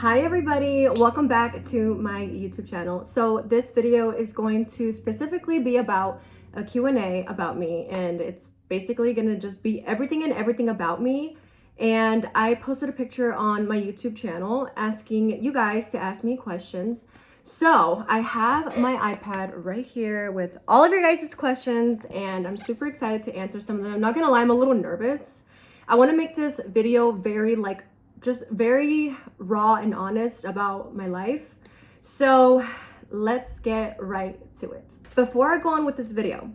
Hi everybody, welcome back to my YouTube channel. So this video is going to specifically be about a Q&A about me, and it's basically going to just be everything and everything about me. And I posted a picture on my YouTube channel asking you guys to ask me questions. So I have my iPad right here with all of your guys' questions, and I'm super excited to answer some of them. I'm not gonna lie, I'm a little nervous. I want to make this video very just very raw and honest about my life. So let's get right to it. Before I go on with this video,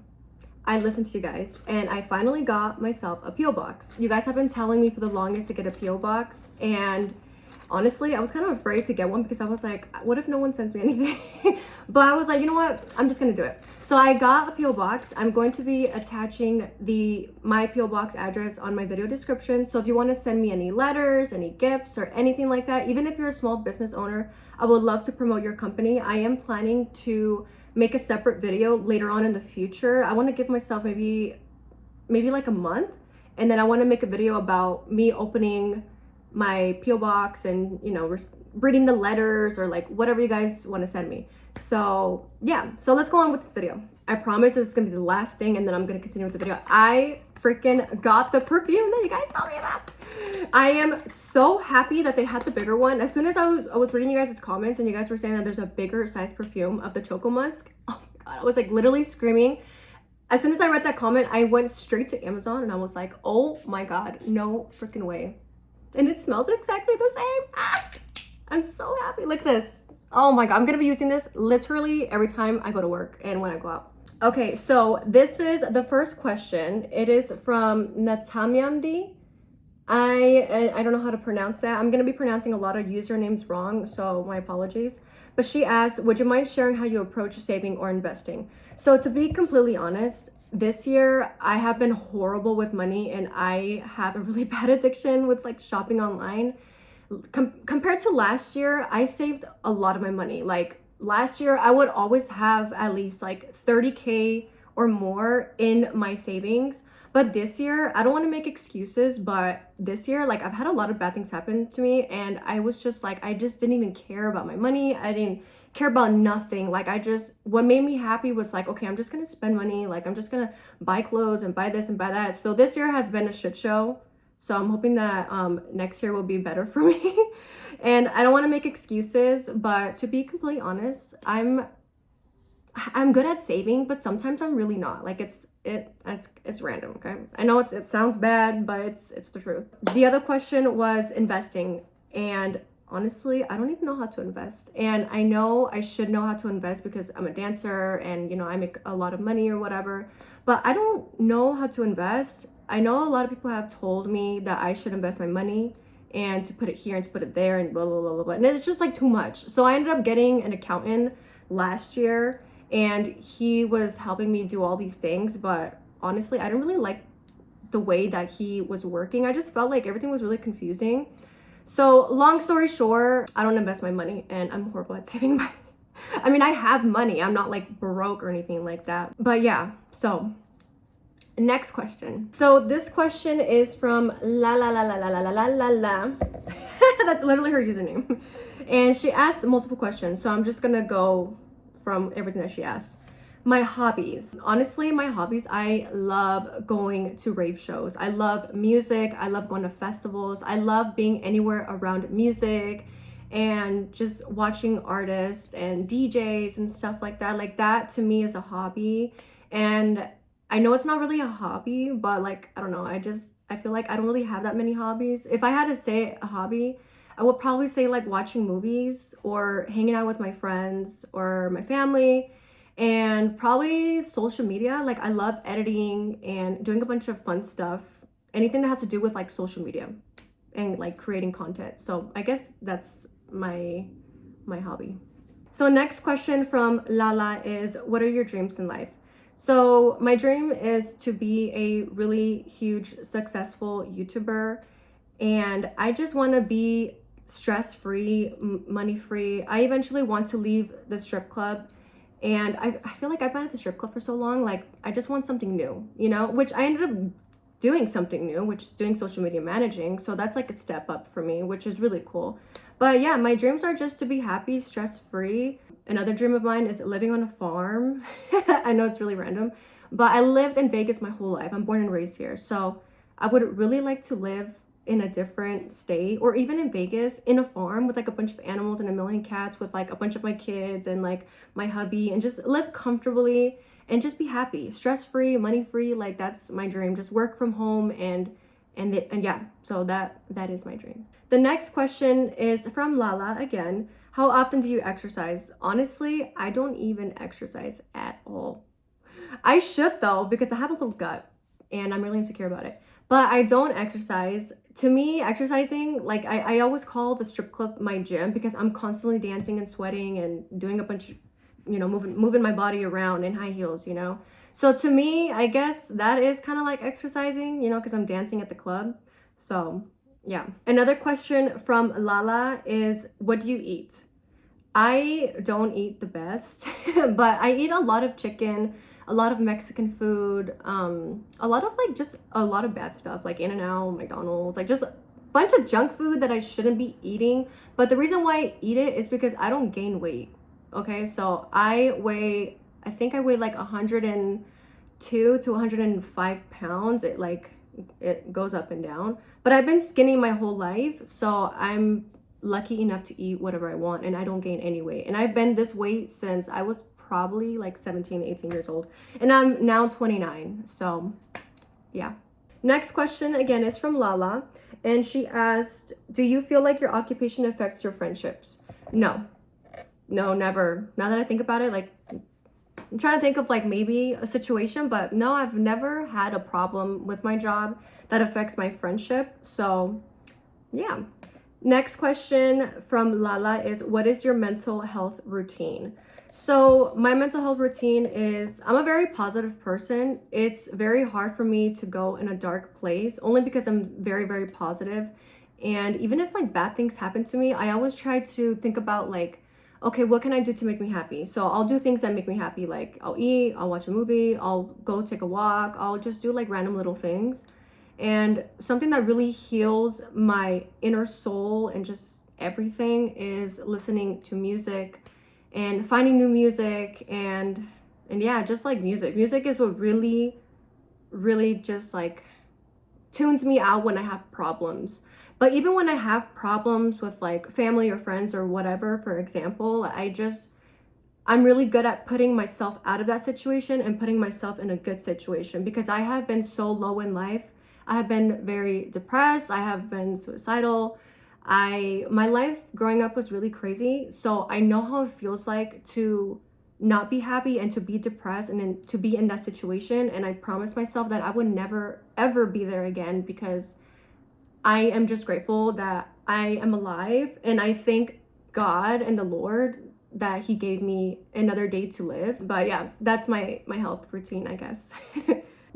I listened to you guys and I finally got myself a P.O Box. You guys have been telling me for the longest to get a P.O Box, and honestly, I was kind of afraid to get one because I was like, what if no one sends me anything? But I was like, you know what? I'm just gonna do it. So I got a P.O Box. I'm going to be attaching my P.O Box address on my video description. So if you want to send me any letters, any gifts, or anything like that, even if you're a small business owner, I would love to promote your company. I am planning to make a separate video later on in the future. I want to give myself maybe like a month, and then I want to make a video about me opening my P.O Box and, you know, reading the letters or like whatever you guys want to send me. So yeah, so let's go on with this video. I promise this is gonna be the last thing, and then I'm gonna continue with the video. I freaking got the perfume that you guys told me about. I am so happy that they had the bigger one. As soon as I was reading you guys' comments and you guys were saying that there's a bigger size perfume of the Choco Musk, oh my god, I was like literally screaming. As soon as I read that comment, I went straight to Amazon and I was like, oh my god, no freaking way. And it smells exactly the same. I'm so happy. Look at this. Oh my god, I'm gonna be using this literally every time I go to work and when I go out. Okay, so this is the first question. It is from Natamyamdi. I don't know how to pronounce that. I'm gonna be pronouncing a lot of usernames wrong, so my apologies. But she asked, would you mind sharing how you approach saving or investing? So to be completely honest, this year I have been horrible with money, and I have a really bad addiction with like shopping online. Compared to last year, I saved a lot of my money. Like last year, I would always have at least like 30K or more in my savings. But this year, I don't want to make excuses, but this year, like I've had a lot of bad things happen to me, and I was just like, I just didn't even care about my money. I didn't care about nothing. Like what made me happy was like, okay, I'm just gonna spend money. Like I'm just gonna buy clothes and buy this and buy that. So this year has been a shit show. So I'm hoping that next year will be better for me. And I don't want to make excuses, but to be completely honest, I'm good at saving, but sometimes I'm really not. Like it's random, okay? I know it sounds bad, but it's the truth. The other question was investing, and honestly, I don't even know how to invest. And I know I should know how to invest because I'm a dancer and, you know, I make a lot of money or whatever, but I don't know how to invest. I know a lot of people have told me that I should invest my money and to put it here and to put it there and blah, blah, blah, blah, blah. And it's just like too much. So I ended up getting an accountant last year, and he was helping me do all these things. But honestly, I didn't really like the way that he was working. I just felt like everything was really confusing. So long story short, I don't invest my money, and I'm horrible at saving money. I mean, I have money. I'm not like broke or anything like that. But yeah, so next question. So this question is from la la la la la la la la la. That's literally her username. And she asked multiple questions, so I'm just gonna go from everything that she asked. My hobbies. Honestly, my hobbies, I love going to rave shows. I love music. I love going to festivals. I love being anywhere around music and just watching artists and DJs and stuff like that. Like that to me is a hobby. And I know it's not really a hobby, but like, I don't know. I feel like I don't really have that many hobbies. If I had to say a hobby, I would probably say like watching movies or hanging out with my friends or my family, and probably social media. Like I love editing and doing a bunch of fun stuff. Anything that has to do with like social media and like creating content. So I guess that's my hobby. So next question from Lala is, what are your dreams in life? So my dream is to be a really huge, successful YouTuber, and I just want to be stress-free, money-free. I eventually want to leave the strip club, and I feel like I've been at the strip club for so long. Like I just want something new, you know, which I ended up doing something new, which is doing social media managing. So that's like a step up for me, which is really cool. But yeah, my dreams are just to be happy, stress-free. Another dream of mine is living on a farm. I know it's really random, but I lived in Vegas my whole life. I'm born and raised here. So I would really like to live in a different state, or even in Vegas, in a farm with like a bunch of animals and a million cats, with like a bunch of my kids and like my hubby, and just live comfortably and just be happy, stress-free, money-free. Like that's my dream. Just work from home and yeah, so that is my dream. The next question is from Lala again. How often do you exercise? Honestly, I don't even exercise at all. I should though, because I have a little gut and I'm really insecure about it. But I don't exercise. To me, exercising, like I always call the strip club my gym, because I'm constantly dancing and sweating and doing a bunch of, moving my body around in high heels, So to me, I guess that is kind of like exercising, because I'm dancing at the club. So yeah. Another question from Lala is, what do you eat? I don't eat the best, but I eat a lot of chicken, a lot of Mexican food, a lot of like just a lot of bad stuff like In-N-Out, McDonald's, like just a bunch of junk food that I shouldn't be eating. But the reason why I eat it is because I don't gain weight. Okay, so I think I weigh like 102 to 105 pounds. It goes up and down, but I've been skinny my whole life, so I'm lucky enough to eat whatever I want and I don't gain any weight. And I've been this weight since I was probably like 17, 18 years old, and I'm now 29. So yeah. Next question again is from Lala, and she asked, do you feel like your occupation affects your friendships? No, never. Now that I think about it, like I'm trying to think of like maybe a situation, but no, I've never had a problem with my job that affects my friendship. So yeah. Next question from Lala is, what is your mental health routine? So my mental health routine is, I'm a very positive person. It's very hard for me to go in a dark place, only because I'm very, very positive. And even if like bad things happen to me, I always try to think about like, okay, what can I do to make me happy? So I'll do things that make me happy. Like I'll eat, I'll watch a movie, I'll go take a walk, I'll just do like random little things. And something that really heals my inner soul and just everything is listening to music and finding new music, and yeah, just like music. Music is what really, really just like tunes me out when I have problems. But even when I have problems with like family or friends or whatever, for example, I'm really good at putting myself out of that situation and putting myself in a good situation, because I have been so low in life. I have been very depressed. I have been suicidal. My life growing up was really crazy. So I know how it feels like to not be happy and to be depressed and then to be in that situation. And I promised myself that I would never, ever be there again, because I am just grateful that I am alive. And I thank God and the Lord that he gave me another day to live. But yeah, that's my health routine, I guess.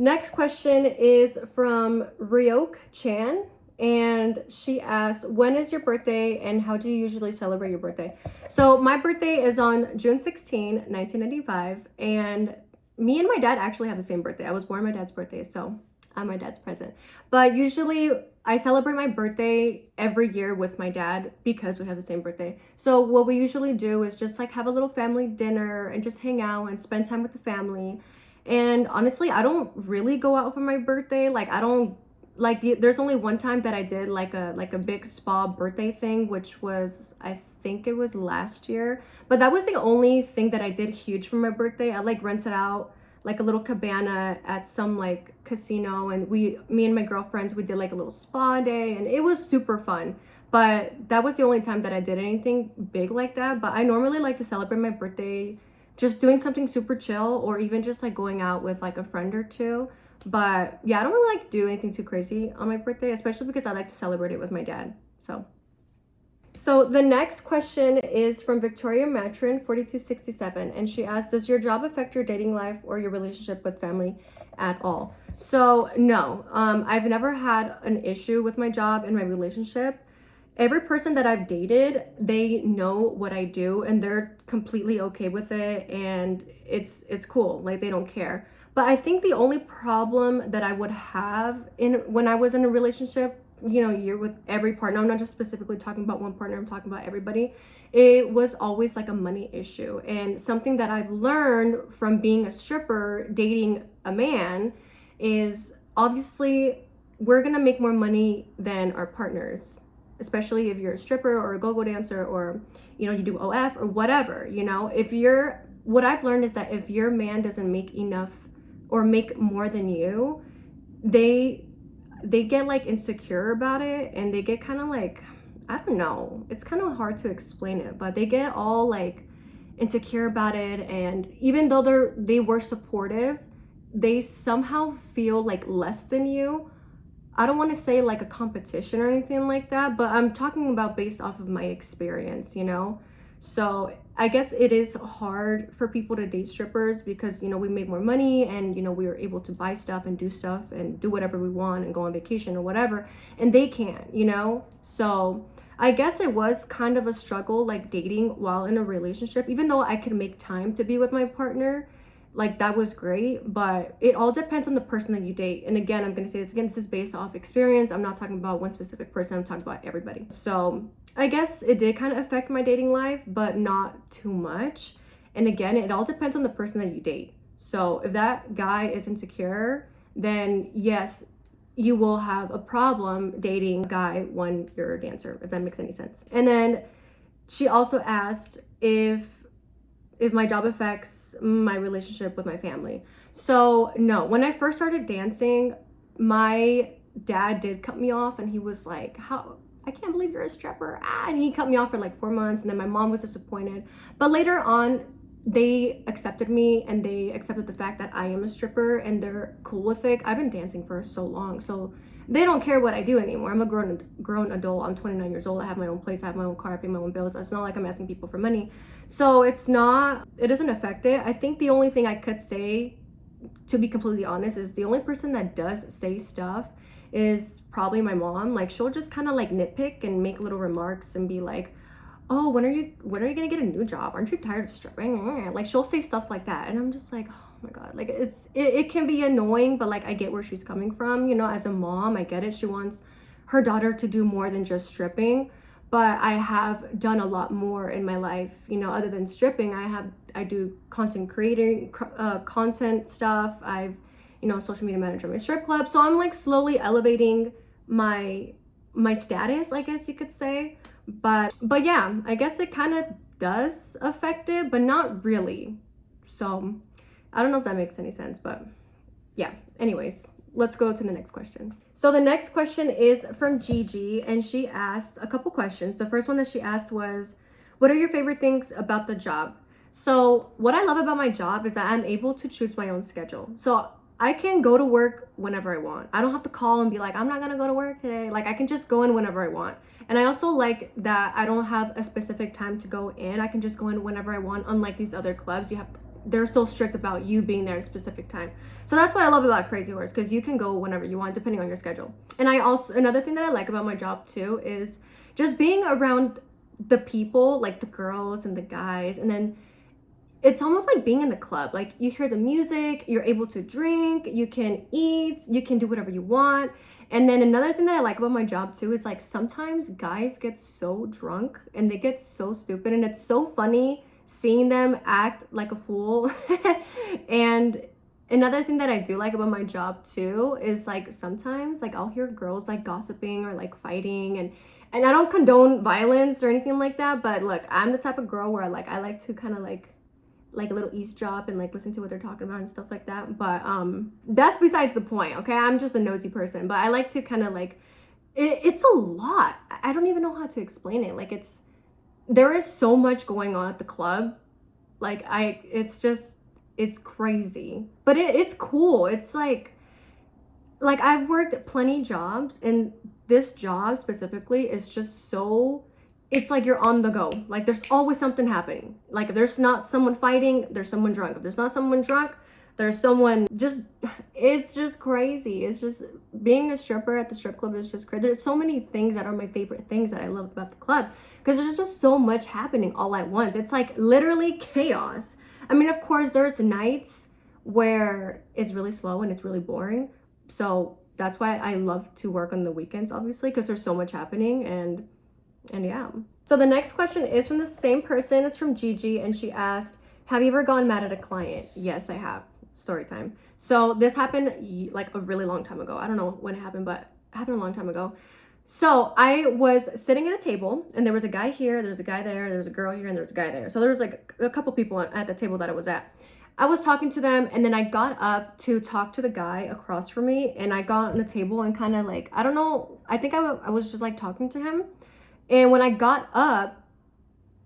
Next question is from Ryok Chan, and she asked, when is your birthday and how do you usually celebrate your birthday? So my birthday is on June 16, 1995, and me and my dad actually have the same birthday. I was born my dad's birthday, so I'm my dad's present. But usually I celebrate my birthday every year with my dad because we have the same birthday. So what we usually do is just like have a little family dinner and just hang out and spend time with the family. And honestly, I don't really go out for my birthday. Like I don't like there's only one time that I did like a big spa birthday thing, which was, I think it was last year. But that was the only thing that I did huge for my birthday. I like rented out like a little cabana at some like casino, and me and my girlfriends, we did like a little spa day, and it was super fun. But that was the only time that I did anything big like that. But I normally like to celebrate my birthday just doing something super chill, or even just like going out with like a friend or two. But yeah, I don't really like to do anything too crazy on my birthday, especially because I like to celebrate it with my dad. So the next question is from Victoria Matron 4267, and she asked, does your job affect your dating life or your relationship with family at all? So no, I've never had an issue with my job and my relationship. Every person that I've dated, they know what I do and they're completely okay with it, and it's cool. Like they don't care. But I think the only problem that I would have in when I was in a relationship, you know, you're with every partner, I'm not just specifically talking about one partner, I'm talking about everybody, it was always like a money issue. And something that I've learned from being a stripper dating a man is obviously we're gonna make more money than our partners, especially if you're a stripper or a go-go dancer, or you know, you do OF or whatever. You know, if you're, what I've learned is that if your man doesn't make enough or make more than you, they get like insecure about it, and they get kind of like, I don't know, it's kind of hard to explain it, but they get all like insecure about it. And even though they were supportive, they somehow feel like less than you. I don't want to say like a competition or anything like that, but I'm talking about based off of my experience, you know? So I guess it is hard for people to date strippers because, you know, we make more money, and, you know, we are able to buy stuff and do stuff and do whatever we want and go on vacation or whatever, and they can't, you know? So I guess it was kind of a struggle, like dating while in a relationship, even though I could make time to be with my partner. Like that was great, but it all depends on the person that you date. And again, I'm going to say this again, this is based off experience. I'm not talking about one specific person, I'm talking about everybody. So I guess it did kind of affect my dating life, but not too much. And again, it all depends on the person that you date. So if that guy is insecure, then yes, you will have a problem dating a guy when you're a dancer, if that makes any sense. And then she also asked if my job affects my relationship with my family. So no, when I first started dancing, my dad did cut me off, and he was like, how, I can't believe you're a stripper. And he cut me off for like 4 months, and then my mom was disappointed. But later on, they accepted me, and they accepted the fact that I am a stripper, and they're cool with it. I've been dancing for so long, so they don't care what I do anymore. I'm a grown adult. I'm 29 years old. I have my own place. I have my own car. I pay my own bills. It's not like I'm asking people for money. So it doesn't affect it. I think the only thing I could say, to be completely honest, is the only person that does say stuff is probably my mom. Like she'll just kind of like nitpick and make little remarks and be like, oh, when are you gonna get a new job? Aren't you tired of stripping? Like she'll say stuff like that, and I'm just like, oh my god, like it can be annoying, but like I get where she's coming from, you know. As a mom, I get it. She wants her daughter to do more than just stripping, but I have done a lot more in my life, you know, other than stripping. I do content creating, content stuff. I've, you know, social media manager at my strip club, so I'm like slowly elevating my status, I guess you could say. But yeah, I guess it kind of does affect it, but not really. So I don't know if that makes any sense, but yeah. Anyways, let's go to the next question. So the next question is from Gigi, and she asked a couple questions. The first one that she asked was, what are your favorite things about the job? So what I love about my job is that I'm able to choose my own schedule. So I can go to work whenever I want. I don't have to call and be like, I'm not gonna go to work today. Like I can just go in whenever I want. And I also like that I don't have a specific time to go in. I can just go in whenever I want, unlike these other clubs. They're so strict about you being there at a specific time. So that's what I love about Crazy Horse, because you can go whenever you want depending on your schedule. And another thing that I like about my job too is just being around the people, like the girls and the guys, and then it's almost like being in the club. Like you hear the music, you're able to drink, you can eat, you can do whatever you want. And then another thing that I like about my job too is like sometimes guys get so drunk and they get so stupid, and it's so funny seeing them act like a fool. And another thing that I do like about my job too is like sometimes like I'll hear girls like gossiping or like fighting, and I don't condone violence or anything like that, but look, I'm the type of girl where like I like to kind of like a little eavesdrop and like listen to what they're talking about and stuff like that. But that's besides the point, okay? I'm just a nosy person, but I like to kind of like it's a lot. I don't even know how to explain it. Like there is so much going on at the club. Like it's crazy, but it's cool. It's like I've worked plenty jobs, and this job specifically is just so, it's like you're on the go. Like there's always something happening. Like if there's not someone fighting, there's someone drunk. If there's not someone drunk, there's someone just, it's just crazy. It's just, being a stripper at the strip club is just crazy. There's so many things that are my favorite things that I love about the club, because there's just so much happening all at once. It's like literally chaos. I mean, of course there's nights where it's really slow and it's really boring. So that's why I love to work on the weekends, obviously, because there's so much happening. And yeah. So the next question is from the same person. It's from Gigi, and she asked, have you ever gone mad at a client? Yes, I have. Story time. So this happened like a really long time ago. I don't know when it happened, but it happened a long time ago. So I was sitting at a table, and there was a guy here, there's a guy there, there was a girl here, and there was a guy there. So there was like a couple people at the table that I was at. I was talking to them, and then I got up to talk to the guy across from me, and I got on the table and kind of like, I don't know, I think I was just like talking to him. And when I got up,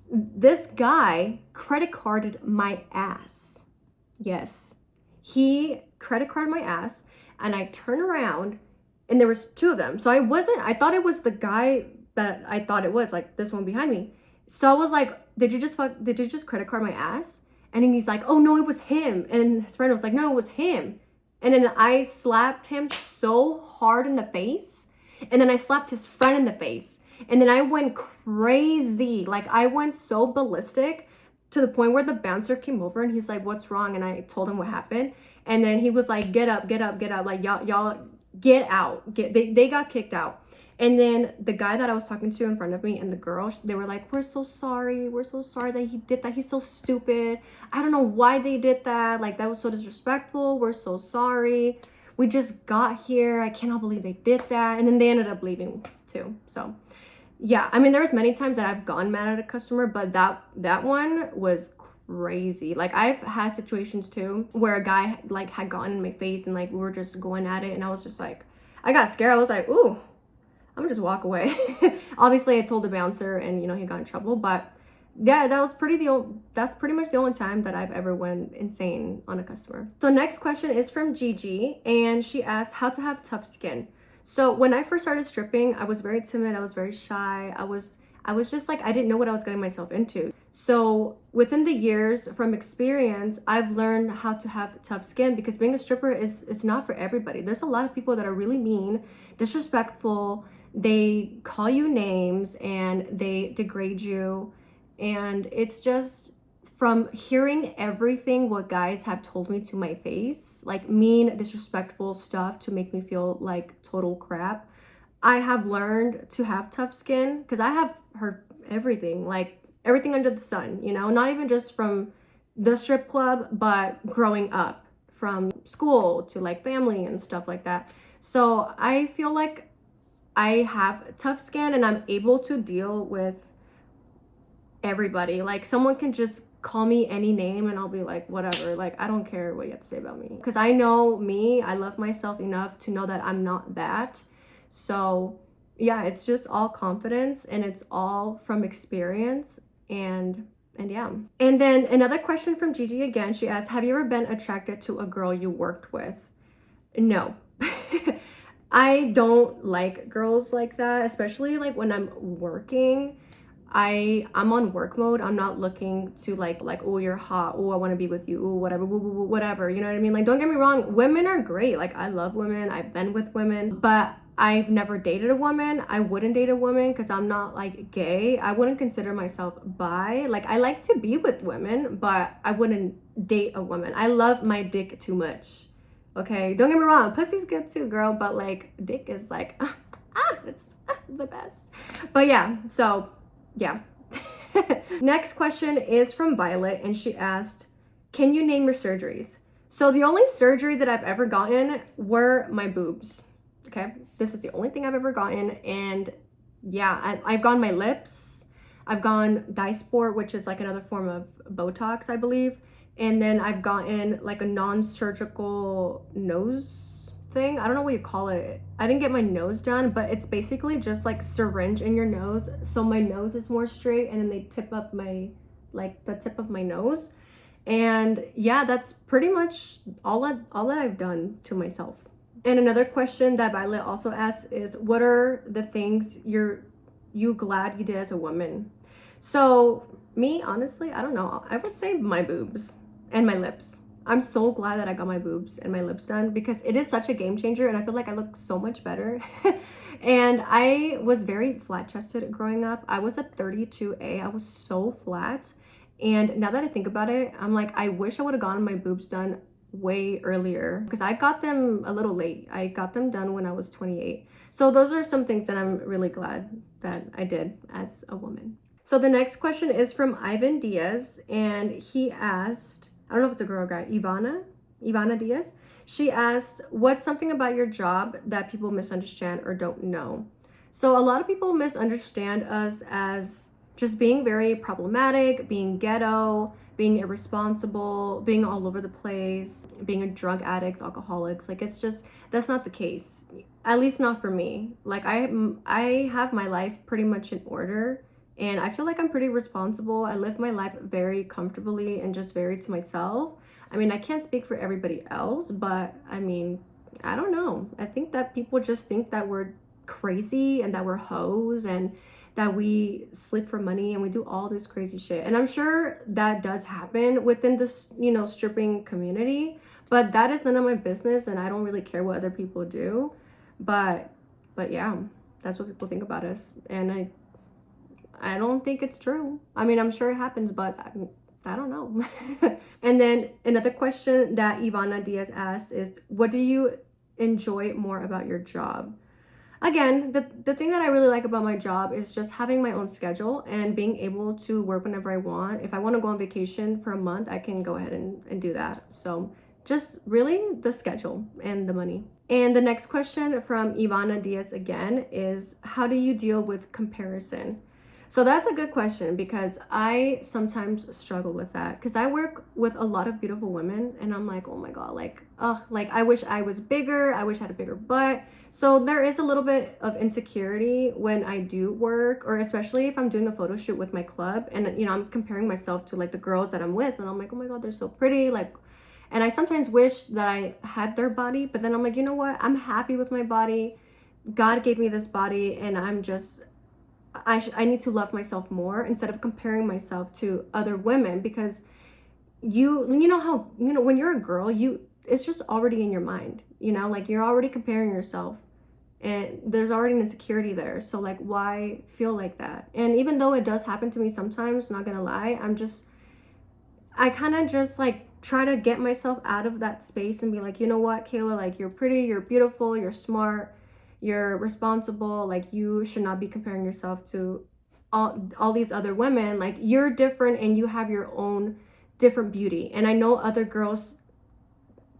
this guy credit carded my ass. Yes, he credit carded my ass, and I turned around, and there was two of them. So I thought it was the guy that I thought it was, like this one behind me. So I was like, did you just credit card my ass? And then he's like, oh no, it was him. And his friend was like, no, it was him. And then I slapped him so hard in the face. And then I slapped his friend in the face. And then I went crazy. Like, I went so ballistic to the point where the bouncer came over and he's like, what's wrong? And I told him what happened. And then he was like, get up, get up, get up. Like, y'all get out. They got kicked out. And then the guy that I was talking to in front of me and the girl, they were like, we're so sorry. We're so sorry that he did that. He's so stupid. I don't know why they did that. Like, that was so disrespectful. We're so sorry. We just got here. I cannot believe they did that. And then they ended up leaving too. So yeah, I mean, there was many times that I've gone mad at a customer, but that one was crazy. Like, I've had situations too where a guy like had gotten in my face and like we were just going at it, and I was just like, I got scared. I was like, ooh, I'm gonna just walk away. Obviously, I told the bouncer, and you know, he got in trouble. But yeah, that's pretty much the only time that I've ever went insane on a customer. So next question is from Gigi, and she asked how to have tough skin. So when I first started stripping, I was very timid. I was very shy. I was just like, I didn't know what I was getting myself into. So within the years from experience, I've learned how to have tough skin, because being a stripper is not for everybody. There's a lot of people that are really mean, disrespectful. They call you names and they degrade you. And it's just, from hearing everything what guys have told me to my face, like mean, disrespectful stuff to make me feel like total crap, I have learned to have tough skin, because I have heard everything, like everything under the sun, you know, not even just from the strip club, but growing up from school to like family and stuff like that. So I feel like I have tough skin and I'm able to deal with everybody. Like, someone can just call me any name and I'll be like, whatever, like, I don't care what you have to say about me, because I know me, I love myself enough to know that I'm not that. So yeah, it's just all confidence and it's all from experience. And yeah. And then another question from Gigi again, she asked, have you ever been attracted to a girl you worked with? No. I don't like girls like that, especially like when I'm working. I'm on work mode. I'm not looking to like, oh, you're hot. Oh, I want to be with you. Oh, whatever, whatever. You know what I mean? Like, don't get me wrong. Women are great. Like, I love women. I've been with women, but I've never dated a woman. I wouldn't date a woman because I'm not like gay. I wouldn't consider myself bi. Like, I like to be with women, but I wouldn't date a woman. I love my dick too much. Okay, don't get me wrong. Pussy's good too, girl. But like, dick is like, it's the best. But yeah, so yeah. Next question is from Violet, and she asked, can you name your surgeries? So the only surgery that I've ever gotten were my boobs. Okay, this is the only thing I've ever gotten. And yeah, I've gone my lips. I've gone Dysport, which is like another form of Botox, I believe. And then I've gotten like a non-surgical nose thing. I don't know what you call it. I didn't get my nose done, but it's basically just like syringe in your nose, so my nose is more straight, and then they tip up my, like the tip of my nose. And yeah, that's pretty much all that I've done to myself. And another question that Violet also asked is, what are the things you glad you did as a woman? So me, honestly, I don't know. I would say my boobs and my lips. I'm so glad that I got my boobs and my lips done, because it is such a game changer, and I feel like I look so much better. And I was very flat-chested growing up. I was a 32A. I was so flat. And now that I think about it, I'm like, I wish I would have gotten my boobs done way earlier because I got them a little late. I got them done when I was 28. So those are some things that I'm really glad that I did as a woman. So the next question is from Ivan Diaz, and he asked, I don't know if it's a girl or guy, Ivana Diaz. She asked, what's something about your job that people misunderstand or don't know? So a lot of people misunderstand us as just being very problematic, being ghetto, being irresponsible, being all over the place, being a drug addicts, alcoholics. Like, it's just, that's not the case. At least not for me. Like, I have my life pretty much in order, and I feel like I'm pretty responsible. I live my life very comfortably and just very to myself. I mean, I can't speak for everybody else, but I mean, I don't know. I think that people just think that we're crazy and that we're hoes and that we sleep for money and we do all this crazy shit. And I'm sure that does happen within this, stripping community, but that is none of my business, and I don't really care what other people do. But yeah, that's what people think about us. And I don't think it's true. I mean, I'm sure it happens, but I don't know. And then another question that Ivana Diaz asked is, what do you enjoy more about your job? Again, the thing that I really like about my job is just having my own schedule and being able to work whenever I want. If I want to go on vacation for a month, I can go ahead and do that. So just really the schedule and the money. And the next question from Ivana Diaz again is, how do you deal with comparison? So that's a good question because I sometimes struggle with that because I work with a lot of beautiful women and I'm like, oh my God, like I wish I was bigger. I wish I had a bigger butt. So there is a little bit of insecurity when I do work, or especially if I'm doing a photo shoot with my club and, I'm comparing myself to like the girls that I'm with and I'm like, oh my God, they're so pretty. Like, and I sometimes wish that I had their body, but then I'm like, you know what? I'm happy with my body. God gave me this body and I need to love myself more instead of comparing myself to other women, because you know how, when you're a girl, it's just already in your mind, like you're already comparing yourself and there's already an insecurity there. So like, why feel like that? And even though it does happen to me sometimes, not gonna lie, I kind of just like try to get myself out of that space and be like, you know what, Kayla, like you're pretty, you're beautiful, you're smart, you're responsible. Like, you should not be comparing yourself to all these other women. Like, you're different and you have your own different beauty. And I know other girls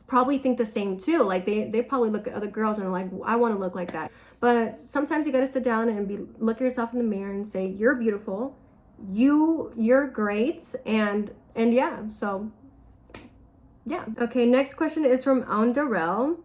probably think the same too. Like they probably look at other girls and are like, I want to look like that. But sometimes you got to sit down and look at yourself in the mirror and say, you're beautiful, you're great, and yeah. So yeah. Okay, next question is from Aundarel.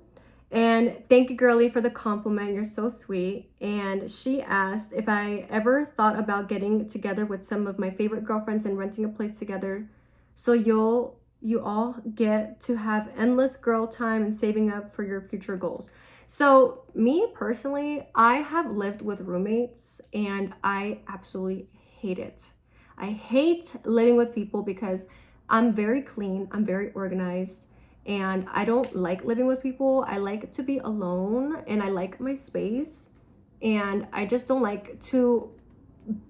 And thank you, girly, for the compliment. You're so sweet. And she asked if I ever thought about getting together with some of my favorite girlfriends and renting a place together, so you all get to have endless girl time and saving up for your future goals. So me personally, I have lived with roommates and I absolutely hate it. I hate living with people because I'm very clean, I'm very organized, and I don't like living with people. I like to be alone and I like my space, and I just don't like to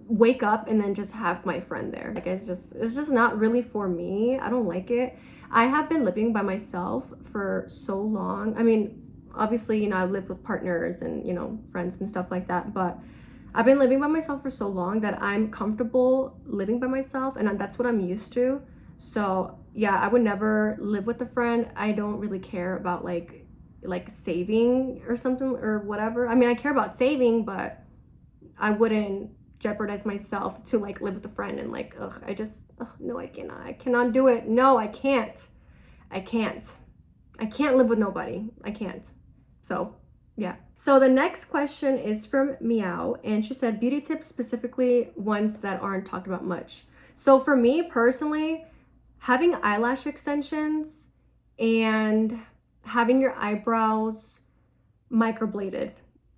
wake up and then just have my friend there. Like, it's just not really for me. I don't like it. I have been living by myself for so long. I mean, obviously, I've lived with partners and, friends and stuff like that, but I've been living by myself for so long that I'm comfortable living by myself, and that's what I'm used to. So yeah, I would never live with a friend. I don't really care about like saving or something or whatever. I mean, I care about saving, but I wouldn't jeopardize myself to like live with a friend and like, no, I cannot do it. No, I can't live with nobody. I can't. So yeah. So the next question is from Meow, and she said, beauty tips, specifically ones that aren't talked about much. So for me personally, having eyelash extensions and having your eyebrows microbladed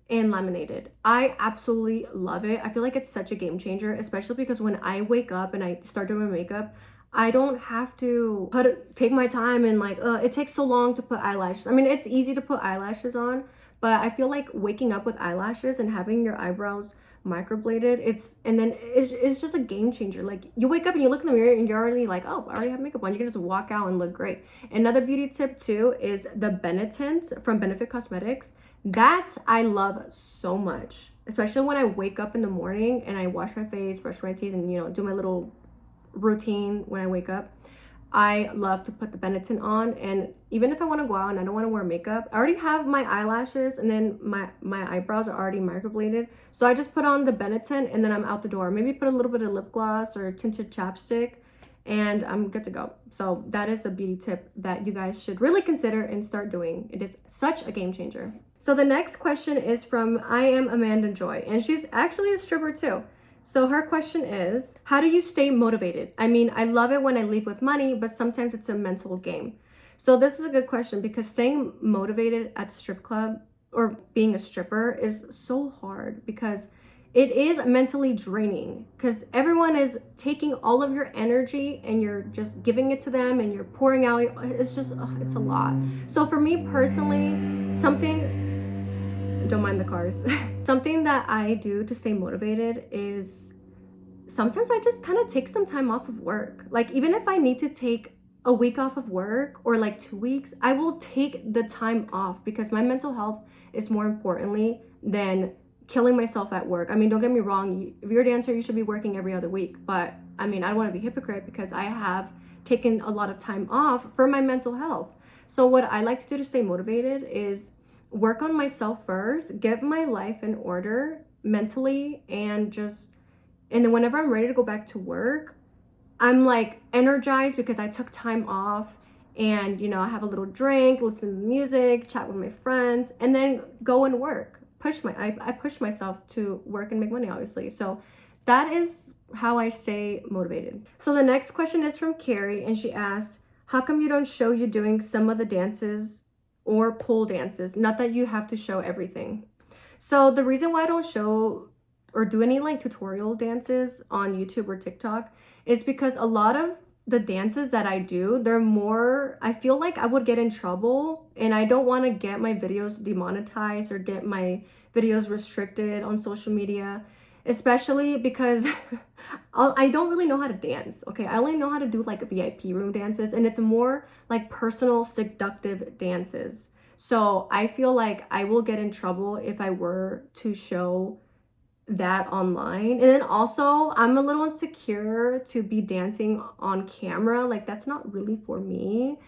and laminated, I absolutely love it. I feel like it's such a game changer, especially because when I wake up and I start doing my makeup, I don't have to take my time and like, it takes so long to put eyelashes. I mean, it's easy to put eyelashes on, but I feel like waking up with eyelashes and having your eyebrows microbladed. It's just a game changer. Like, you wake up and you look in the mirror and you're already like, oh, I already have makeup on. You can just walk out and look great. Another beauty tip too is the Benetint from Benefit Cosmetics. That I love so much, especially when I wake up in the morning and I wash my face, brush my teeth, and, you know, do my little routine when I wake up. I love to put the Benetint on, and even if I want to go out and I don't want to wear makeup, I already have my eyelashes, and then my eyebrows are already microbladed, so I just put on the Benetint and then I'm out the door. Maybe put a little bit of lip gloss or tinted chapstick and I'm good to go. So that is a beauty tip that you guys should really consider and start doing. It is such a game changer. So the next question is from I am Amanda Joy, and she's actually a stripper too. So her question is, how do you stay motivated? I mean, I love it when I leave with money, but sometimes it's a mental game. So this is a good question, because staying motivated at the strip club or being a stripper is so hard, because it is mentally draining, because everyone is taking all of your energy and you're just giving it to them and you're pouring out. It's just, it's a lot. So for me personally, don't mind the cars. Something that I do to stay motivated is sometimes I just kind of take some time off of work. Like, even if I need to take a week off of work or like 2 weeks, I will take the time off, because my mental health is more importantly than killing myself at work. I mean, don't get me wrong, if you're a dancer, you should be working every other week, but I mean, I don't want to be a hypocrite, because I have taken a lot of time off for my mental health. So what I like to do to stay motivated is work on myself first, get my life in order mentally, and then whenever I'm ready to go back to work, I'm like energized because I took time off, and, you know, I have a little drink, listen to music, chat with my friends, and then go and work. I push myself to work and make money, obviously. So that is how I stay motivated. So the next question is from Carrie, and she asked, how come you don't show you doing some of the dances or pole dances? Not that you have to show everything. So the reason why I don't show or do any like tutorial dances on YouTube or TikTok is because a lot of the dances that I do, they're more, I feel like I would get in trouble, and I don't want to get my videos demonetized or get my videos restricted on social media, especially because I don't really know how to dance. Okay, I only know how to do like VIP room dances, and it's more like personal seductive dances. So I feel like I will get in trouble if I were to show that online. And then also, I'm a little insecure to be dancing on camera. Like, that's not really for me.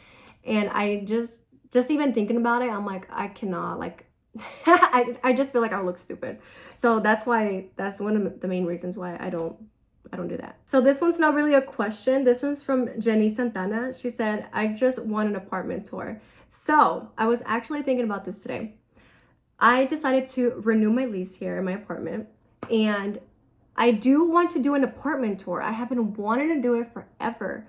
And I just even thinking about it, I'm like, I cannot, like, I just feel like I look stupid. So that's one of the main reasons why I don't do that. So this one's not really a question. This one's from Jenny Santana. She said, I just want an apartment tour. So I was actually thinking about this today. I decided to renew my lease here in my apartment, and I do want to do an apartment tour. I have been wanting to do it forever,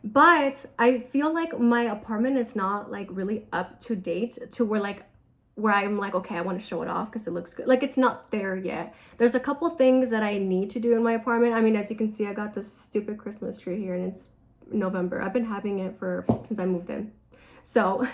but I feel like my apartment is not like really up to date to where I'm like, okay, I want to show it off because it looks good. Like, it's not there yet. There's a couple things that I need to do in my apartment. I mean, as you can see, I got this stupid Christmas tree here, and it's November. I've been having it since I moved in. So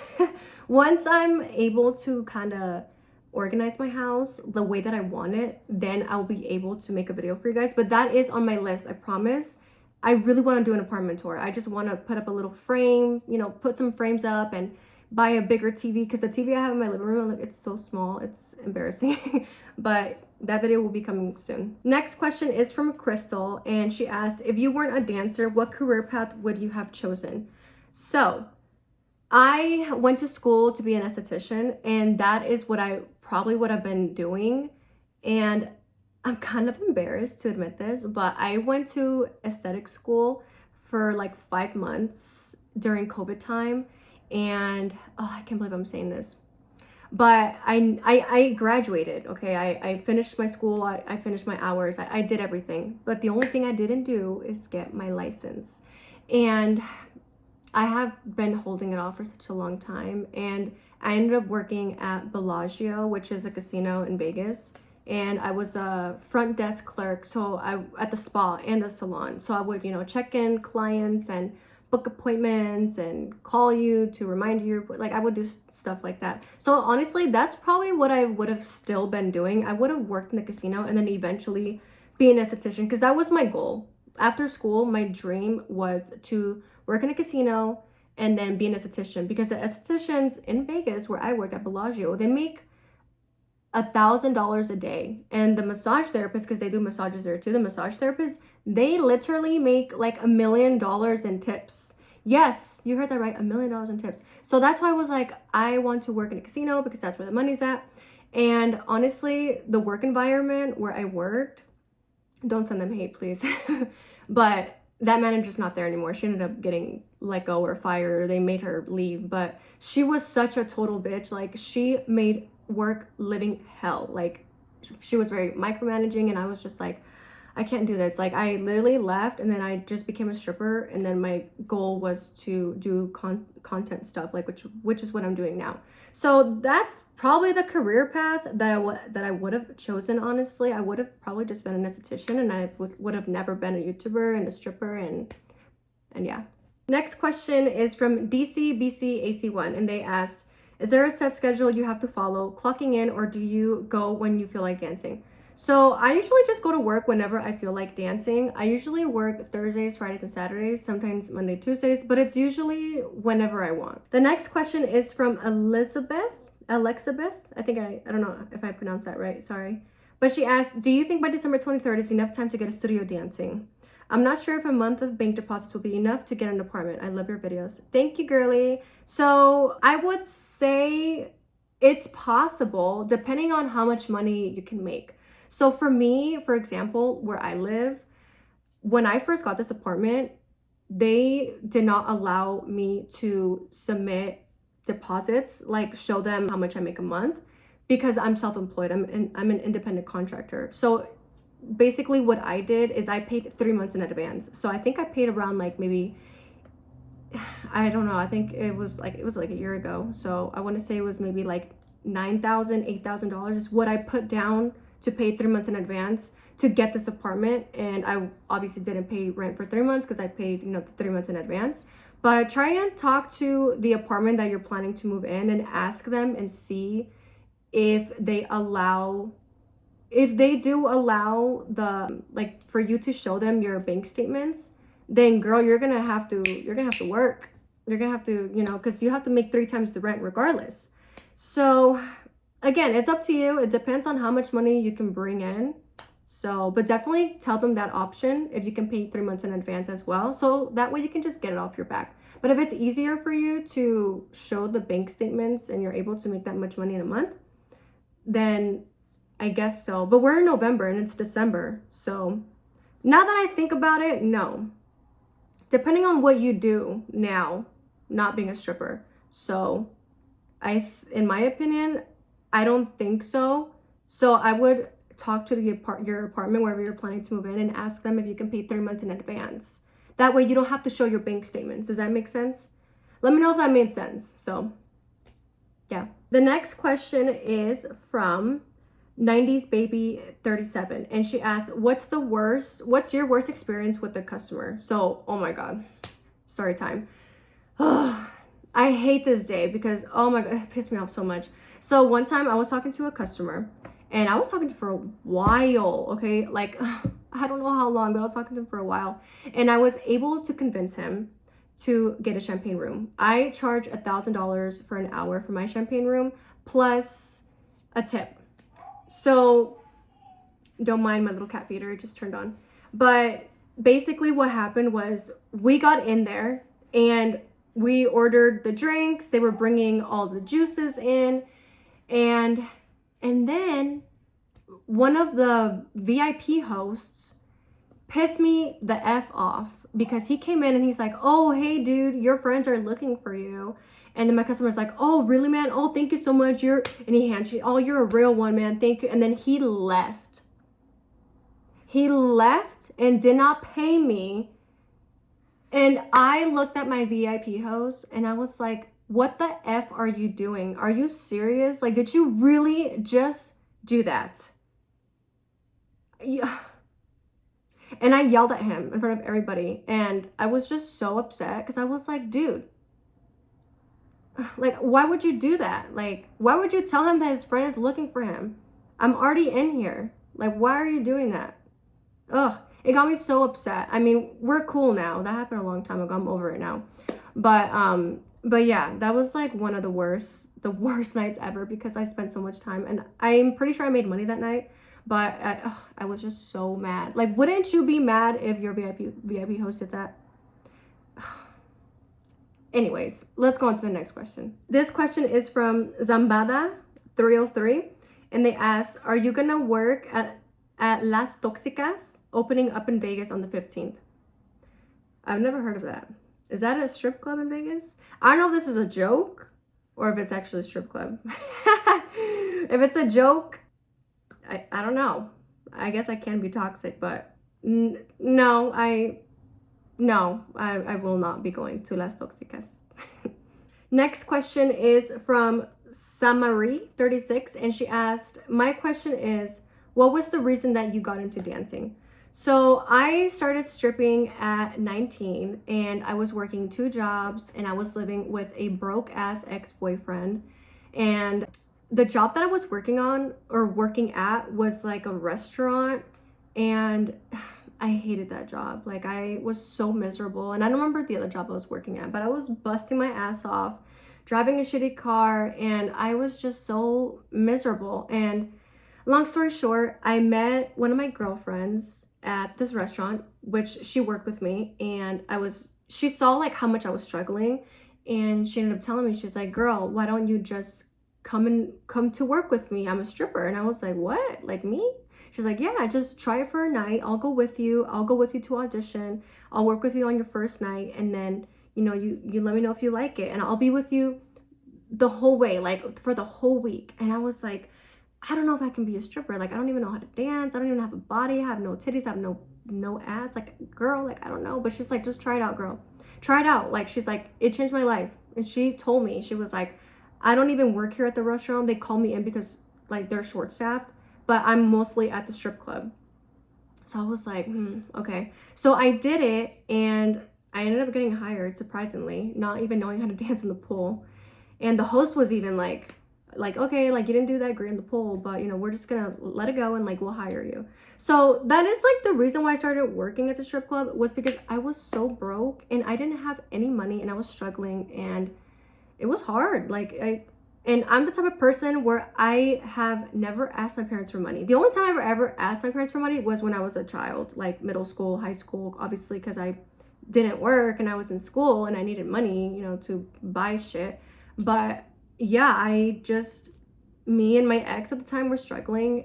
once I'm able to kind of organize my house the way that I want it, then I'll be able to make a video for you guys. But that is on my list, I promise. I really want to do an apartment tour. I just want to put up a little frame, you know, put some frames up and buy a bigger TV, because the TV I have in my living room, it's so small, it's embarrassing. But that video will be coming soon. Next question is from Crystal, and she asked, if you weren't a dancer, what career path would you have chosen? So I went to school to be an esthetician, and that is what I probably would have been doing. And I'm kind of embarrassed to admit this, but I went to aesthetic school for like 5 months during COVID time. And I can't believe I'm saying this, but I graduated. Okay, I finished my school, I finished my hours, I did everything, but the only thing I didn't do is get my license. And I have been holding it off for such a long time, and I ended up working at Bellagio, which is a casino in Vegas, and I was a front desk clerk, so at the spa and the salon. So I would, you know, check in clients and book appointments and call you to remind you. Like, I would do stuff like that. So honestly, that's probably what I would have still been doing. I would have worked in the casino and then eventually be an esthetician, because that was my goal. After school, my dream was to work in a casino and then be an esthetician, because the estheticians in Vegas, where I worked at Bellagio, they make $1,000 a day. And the massage therapists, because they do massages there too, the massage therapists, they literally make like $1 million in tips. Yes, you heard that right, $1 million in tips. So that's why I was like, I want to work in a casino because that's where the money's at. And honestly, the work environment where I worked, don't send them hate, please. But that manager's not there anymore. She ended up getting let go or fired, or they made her leave. But she was such a total bitch. Like, she made work living hell. Like, she was very micromanaging, and I was just like, I can't do this. Like, I literally left, and then I just became a stripper, and then my goal was to do content stuff, like which is what I'm doing now. So that's probably the career path that I would have chosen. Honestly, I would have probably just been an esthetician, and I would have never been a YouTuber and a stripper, and yeah. Next question is from DCBCAC1, and they asked, is there a set schedule you have to follow, clocking in, or do you go when you feel like dancing? So I usually just go to work whenever I feel like dancing. I usually work Thursdays, Fridays, and Saturdays, sometimes Monday, Tuesdays, but it's usually whenever I want. The next question is from Elizabeth. I don't know if I pronounced that right, sorry. But she asked, do you think by December 23rd is enough time to get a studio dancing? I'm not sure if a month of bank deposits will be enough to get an apartment. I love your videos. Thank you, girly. So I would say it's possible, depending on how much money you can make. So for me, for example, where I live, when I first got this apartment, they did not allow me to submit deposits, like show them how much I make a month, because I'm self-employed. I'm an independent contractor. So basically what I did is I paid 3 months in advance. So I think I paid around like maybe, I don't know, I think it was like a year ago. So I want to say it was maybe like $9,000, $8,000 is what I put down to pay 3 months in advance to get this apartment. And I obviously didn't pay rent for 3 months because I paid, the 3 months in advance. But try and talk to the apartment that you're planning to move in and ask them and see if they do allow for you to show them your bank statements. Then girl, you're gonna have to work. You're gonna have to, because you have to make 3 times the rent regardless. So again, it's up to you. It depends on how much money you can bring in. So, but definitely tell them that option if you can pay 3 months in advance as well. So that way you can just get it off your back. But if it's easier for you to show the bank statements and you're able to make that much money in a month, then I guess so. But we're in November and it's December. So now that I think about it, no. Depending on what you do now, not being a stripper. So in my opinion, I don't think so. So I would talk to your apartment wherever you're planning to move in and ask them if you can pay 3 months in advance. That way you don't have to show your bank statements. Does that make sense? Let me know if that made sense. So yeah. The next question is from 90s baby 37, and she asked, what's your worst experience with the customer? So, oh my god, story time. I hate this day because, oh my god, it pissed me off so much. So one time I was talking to a customer, and I was talking to him for a while, okay? Like, I don't know how long, but I was talking to him for a while. And I was able to convince him to get a champagne room. I charge $1,000 for an hour for my champagne room, plus a tip. So don't mind my little cat feeder, it just turned on. But basically what happened was we got in there and we ordered the drinks. They were bringing all the juices in, and then one of the VIP hosts pissed me the F off because he came in and he's like, oh, hey dude, your friends are looking for you. And then my customer's like, oh, really, man? Oh, thank you so much. And he handshake, oh, you're a real one, man. Thank you. And then he left. He left and did not pay me. And I looked at my VIP host and I was like, what the F are you doing? Are you serious? Like, did you really just do that? Yeah. And I yelled at him in front of everybody. And I was just so upset because I was like, dude, like, why would you do that? Like, why would you tell him that his friend is looking for him? I'm already in here. Like, why are you doing that? Ugh, it got me so upset. I mean, we're cool now. That happened a long time ago. I'm over it now. But yeah, that was like one of the worst nights ever because I spent so much time, and I'm pretty sure I made money that night. But I was just so mad. Like, wouldn't you be mad if your VIP host did that? Anyways, let's go on to the next question. This question is from Zambada303, and they ask, are you gonna work at Las Toxicas, opening up in Vegas on the 15th? I've never heard of that. Is that a strip club in Vegas? I don't know if this is a joke or if it's actually a strip club. If it's a joke, I don't know. I guess I can be toxic, but no, I will not be going to Las Toxicas. Next question is from Samari36, and she asked, my question is, what was the reason that you got into dancing? So I started stripping at 19, and I was working 2 jobs, and I was living with a broke ass ex-boyfriend. And the job that I was working at was like a restaurant, and I hated that job. Like, I was so miserable. And I don't remember the other job I was working at, but I was busting my ass off, driving a shitty car, and I was just so miserable. And long story short, I met one of my girlfriends at this restaurant, which she worked with me, and she saw like how much I was struggling, and she ended up telling me, she's like, girl, why don't you just come to work with me? I'm a stripper. And I was like, what? Like, me? She's like, yeah, just try it for a night. I'll go with you to audition. I'll work with you on your first night, and then, you know, you let me know if you like it, and I'll be with you the whole way, like for the whole week. And I was like, I don't know if I can be a stripper. Like, I don't even know how to dance. I don't even have a body. I have no titties. I have no ass. Like, girl, like, I don't know. But she's like, just try it out, girl. Try it out. Like, she's like, it changed my life. And she told me, she was like, I don't even work here at the restaurant. They call me in because like they're short staffed, but I'm mostly at the strip club. So I was like, okay. So I did it, and I ended up getting hired, surprisingly, not even knowing how to dance in the pool. And the host was even like, okay, like, you didn't do that great in the pool, but, you know, we're just gonna let it go, and like, we'll hire you. So that is like the reason why I started working at the strip club, was because I was so broke and I didn't have any money, and I was struggling, and it was hard. And I'm the type of person where I have never asked my parents for money. The only time I ever asked my parents for money was when I was a child, like middle school, high school, obviously, because I didn't work and I was in school and I needed money, you know, to buy shit. But yeah, me and my ex at the time were struggling,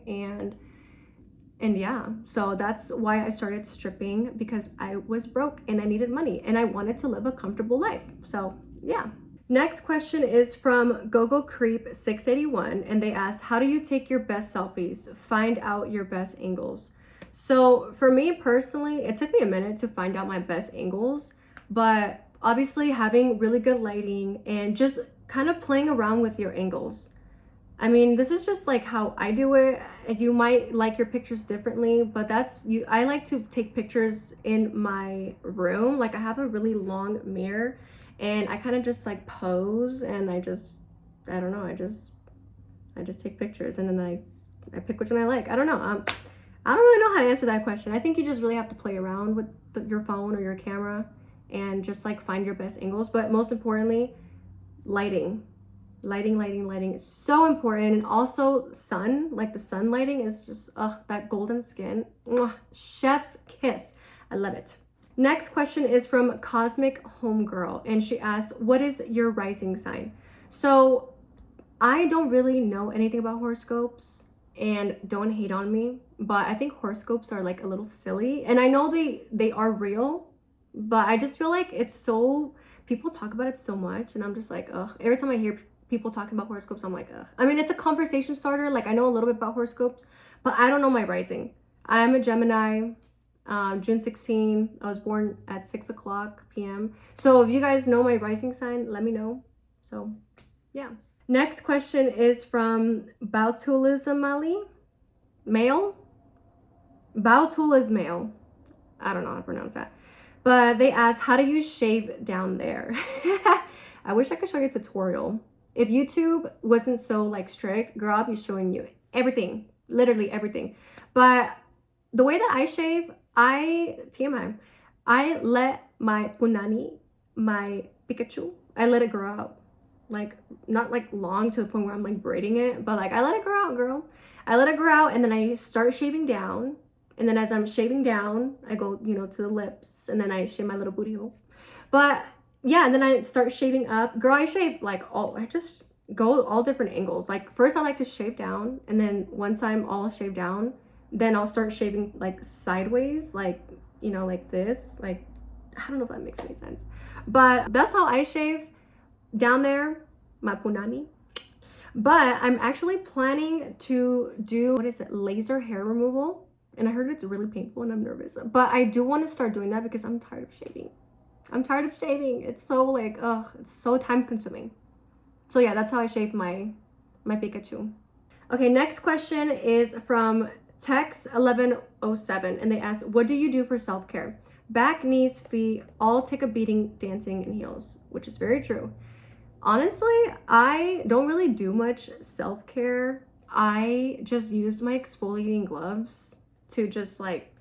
and yeah, so that's why I started stripping, because I was broke and I needed money and I wanted to live a comfortable life. So yeah. Next question is from Gogo Creep 681, and they ask, how do you take your best selfies? Find out your best angles. So for me personally, it took me a minute to find out my best angles, but obviously having really good lighting and just kind of playing around with your angles. I mean, this is just like how I do it. You might like your pictures differently, but that's you. I like to take pictures in my room. Like, I have a really long mirror, and I kind of just like pose, and I don't know, I just take pictures, and then I pick which one I like. I don't know. I don't really know how to answer that question. I think you just really have to play around with your phone or your camera and just like find your best angles. But most importantly, lighting is so important. And also sun, like the sun lighting is just, that golden skin. Mwah, chef's kiss. I love it. Next question is from Cosmic Homegirl, and she asks, what is your rising sign? So I don't really know anything about horoscopes, and don't hate on me, but I think horoscopes are like a little silly, and I know they are real, but I just feel like it's so, people talk about it so much, and I'm just like, ugh. Every time I hear people talking about horoscopes, I'm like, ugh. I mean, it's a conversation starter. Like, I know a little bit about horoscopes, but I don't know my rising. I'm a Gemini. June 16, I was born at 6:00 p.m. So if you guys know my rising sign, let me know. So yeah. Next question is from Bautulizamali. Male? Bautulizmail. I don't know how to pronounce that. But they asked, how do you shave down there? I wish I could show you a tutorial. If YouTube wasn't so like strict, girl, I'll be showing you everything, literally everything. But the way that I shave, TMI, I let my punani, my Pikachu, I let it grow out. Like, not like long to the point where I'm like braiding it, but like I let it grow out, girl. I let it grow out and then I start shaving down. And then as I'm shaving down, I go, to the lips, and then I shave my little booty hole. But yeah, and then I start shaving up. Girl, I shave like I just go all different angles. Like first I like to shave down, and then once I'm all shaved down, then I'll start shaving like sideways, like, like this. Like, I don't know if that makes any sense. But that's how I shave down there, my punani. But I'm actually planning to do, laser hair removal. And I heard it's really painful and I'm nervous. But I do want to start doing that because I'm tired of shaving. It's so like, it's so time consuming. So yeah, that's how I shave my Pikachu. Okay, next question is from Tex1107. And they ask, what do you do for self-care? Back, knees, feet, all take a beating dancing in heels, which is very true. Honestly, I don't really do much self-care. I just use my exfoliating gloves to just like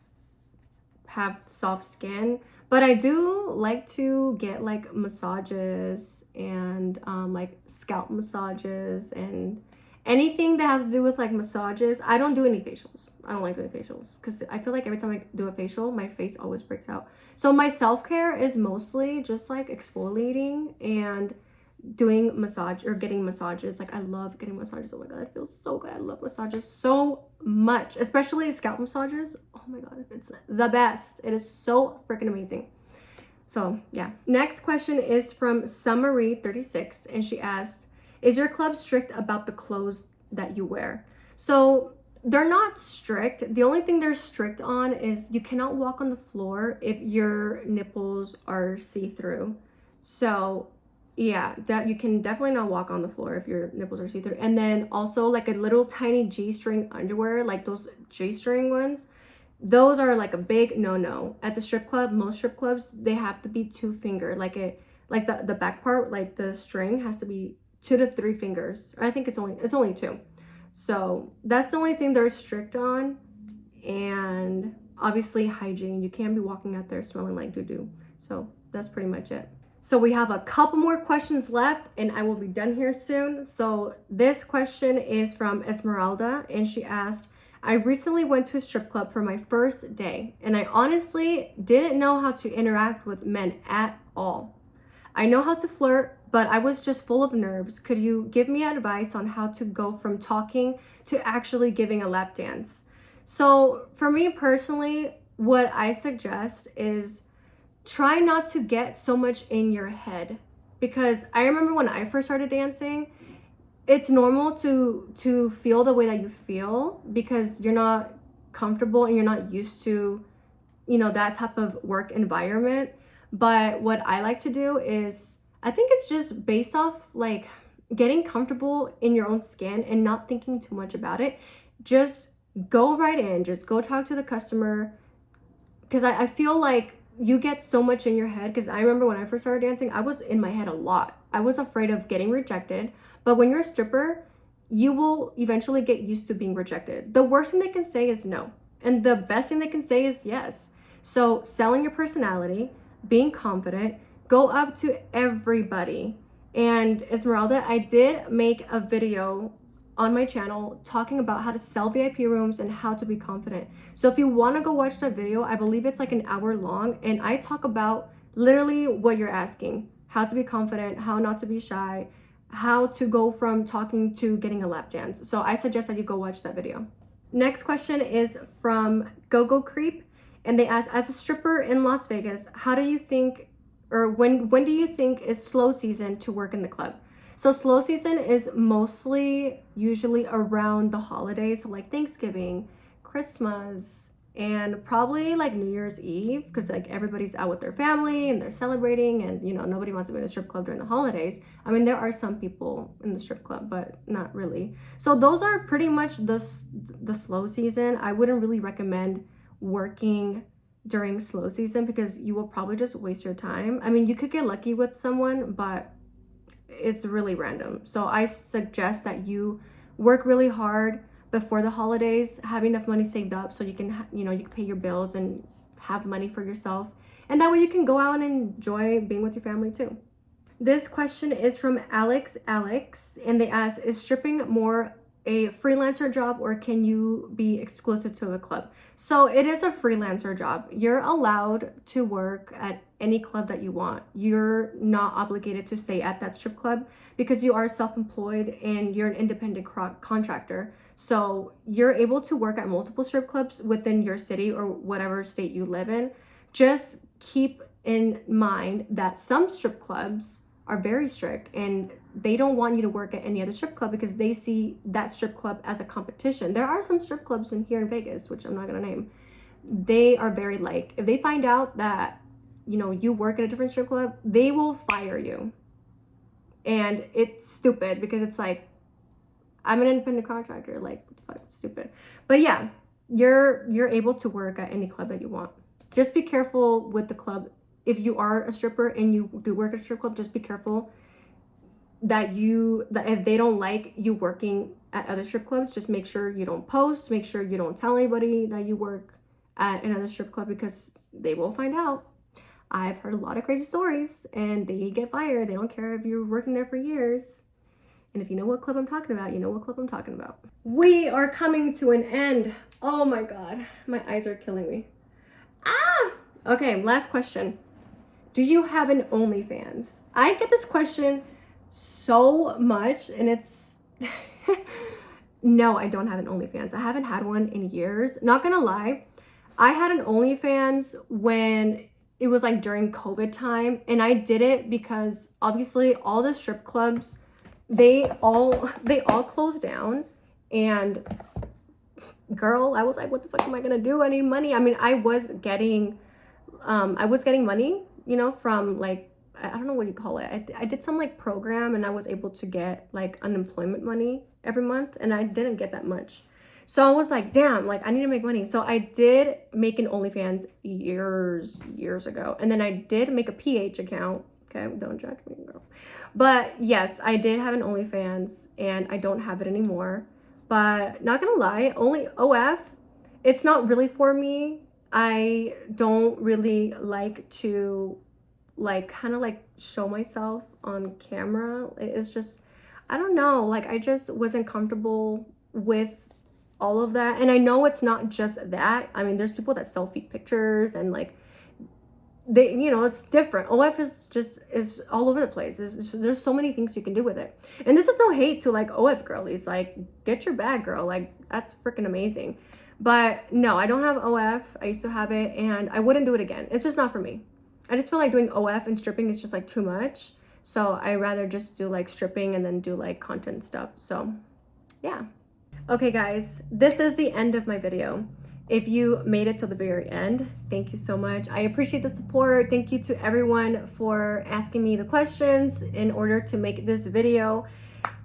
have soft skin, but I do like to get like massages and like scalp massages and anything that has to do with like massages. I don't do any facials. I don't like doing facials because I feel like every time I do a facial, my face always breaks out. So my self-care is mostly just like exfoliating and doing massage or getting massages. Like I love getting massages. Oh my god, it feels so good. I love massages so much, especially scalp massages. Oh my god, it's the best. It is so freaking amazing. So yeah, next question is from Summery36, and she asked, is your club strict about the clothes that you wear? So they're not strict. The only thing they're strict on is you cannot walk on the floor if your nipples are see-through. So yeah, that you can definitely not walk on the floor if your nipples are see-through. And then also like a little tiny G-string underwear, like those G-string ones, those are like a big no-no. At the strip club, most strip clubs, they have to be 2-finger. Like the back part, like the string has to be 2 to 3 fingers. I think it's only 2. So that's the only thing they're strict on. And obviously hygiene. You can't be walking out there smelling like doo-doo. So that's pretty much it. So we have a couple more questions left and I will be done here soon. So this question is from Esmeralda, and she asked, I recently went to a strip club for my first day and I honestly didn't know how to interact with men at all. I know how to flirt, but I was just full of nerves. Could you give me advice on how to go from talking to actually giving a lap dance? So for me personally, what I suggest is try not to get so much in your head, because I remember when I first started dancing, it's normal to feel the way that you feel because you're not comfortable and you're not used to, that type of work environment. But what I like to do is, I think it's just based off like getting comfortable in your own skin and not thinking too much about it. Just go right in, just go talk to the customer, because I feel like you get so much in your head. Because I remember when I first started dancing, I was in my head a lot. I was afraid of getting rejected. But when you're a stripper, you will eventually get used to being rejected. The worst thing they can say is no. And the best thing they can say is yes. So selling your personality, being confident, go up to everybody. And Esmeralda, I did make a video on my channel talking about how to sell VIP rooms and how to be confident. So if you want to go watch that video, I believe it's like an hour long, and I talk about literally what you're asking: how to be confident, how not to be shy, how to go from talking to getting a lap dance. So I suggest that you go watch that video. Next question is from Go Creep, and they ask, as a stripper in Las Vegas, how do you think, or when do you think is slow season to work in the club? So slow season is mostly usually around the holidays, so like Thanksgiving, Christmas, and probably like New Year's Eve, because like everybody's out with their family and they're celebrating, and nobody wants to be in a strip club during the holidays. I mean, there are some people in the strip club, but not really. So those are pretty much the slow season. I wouldn't really recommend working during slow season, because you will probably just waste your time. I mean, you could get lucky with someone, but it's really random. So I suggest that you work really hard before the holidays, have enough money saved up so you can, you know, you can pay your bills and have money for yourself. And that way you can go out and enjoy being with your family too. This question is from Alex, and they ask, is stripping more a freelancer job or can you be exclusive to a club? So it is a freelancer job. You're allowed to work at any club that you want. You're not obligated to stay at that strip club because you are self-employed and you're an independent contractor. So you're able to work at multiple strip clubs within your city or whatever state you live in. Just keep in mind that some strip clubs are very strict and they don't want you to work at any other strip club because they see that strip club as a competition. There are some strip clubs here in Vegas, which I'm not gonna name. They are very like, if they find out that, you know, you work at a different strip club, they will fire you. And it's stupid because it's like, I'm an independent contractor, like what the fuck, it's stupid. But yeah, you're able to work at any club that you want. Just be careful with the club. If you are a stripper and you do work at a strip club, just be careful that if they don't like you working at other strip clubs, just make sure you don't post, make sure you don't tell anybody that you work at another strip club because they will find out. I've heard a lot of crazy stories and they get fired. They don't care if you're working there for years. And if you know what club I'm talking about, you know what club I'm talking about. We are coming to an end. Oh my God, my eyes are killing me. Ah! Okay, last question. Do you have an OnlyFans? I get this question so much and it's... No, I don't have an OnlyFans. I haven't had one in years. Not gonna lie, I had an OnlyFans when it was like during COVID time, and I did it because obviously all the strip clubs, they all closed down, and girl, I was like, what the fuck am I gonna do? I need money. I mean, I was getting money, you know, from like, I don't know what you call it. I did some like program and I was able to get like unemployment money every month, and I didn't get that much. So I was like, damn, like I need to make money. So I did make an OnlyFans years ago. And then I did make a PH account. Okay, don't judge me, girl. But yes, I did have an OnlyFans and I don't have it anymore. But not gonna lie, only OF, it's not really for me. I don't really like to like kind of like show myself on camera. It's just, I don't know, like I just wasn't comfortable with all of that. And I know it's not just that. I mean, there's people that selfie pictures and like they, you know, it's different. OF is all over the place. There's so many things you can do with it. And this is no hate to like OF girlies, like get your bag, girl, like that's freaking amazing. But no, I don't have OF. I used to have it and I wouldn't do it again. It's just not for me. I just feel like doing OF and stripping is just like too much. So I rather just do like stripping and then do like content stuff. So yeah. Okay guys, this is the end of my video. If you made it to the very end, thank you so much. I appreciate the support. Thank you to everyone for asking me the questions in order to make this video.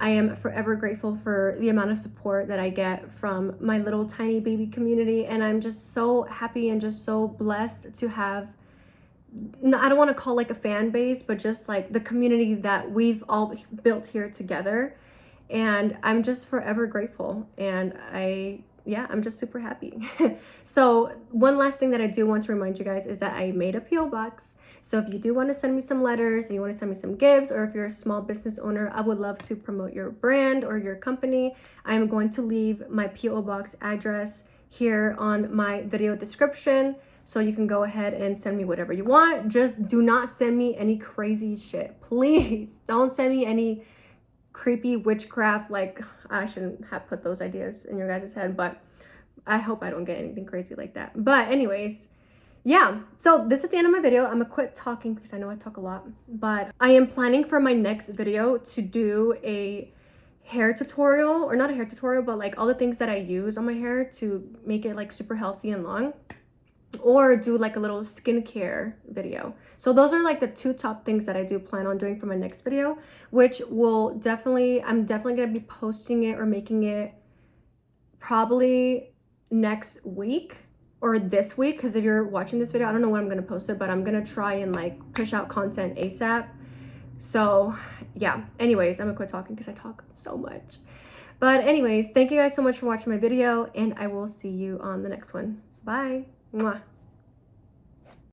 I am forever grateful for the amount of support that I get from my little tiny baby community. And I'm just so happy and just so blessed to have, I don't want to call like a fan base, but just like the community that we've all built here together. And I'm just forever grateful. And I'm just super happy. So one last thing that I do want to remind you guys is that I made a P.O Box. So if you do want to send me some letters and you want to send me some gifts, or if you're a small business owner, I would love to promote your brand or your company. I'm going to leave my P.O Box address here on my video description. So you can go ahead and send me whatever you want. Just do not send me any crazy shit. Please don't send me any creepy witchcraft. Like, I shouldn't have put those ideas in your guys' head, but I hope I don't get anything crazy like that. But anyways, yeah, so this is the end of my video. I'm gonna quit talking because I know I talk a lot, but I am planning for my next video to do a hair tutorial, or not a hair tutorial, but like all the things that I use on my hair to make it like super healthy and long, or do like a little skincare video. So those are like the two top things that I do plan on doing for my next video, which I'm definitely gonna be posting it or making it probably next week or this week, because if you're watching this video, I don't know when I'm gonna post it, but I'm gonna try and like push out content ASAP. So yeah, anyways, I'm gonna quit talking because I talk so much. But anyways, thank you guys so much for watching my video, and I will see you on the next one. Bye. Mwah.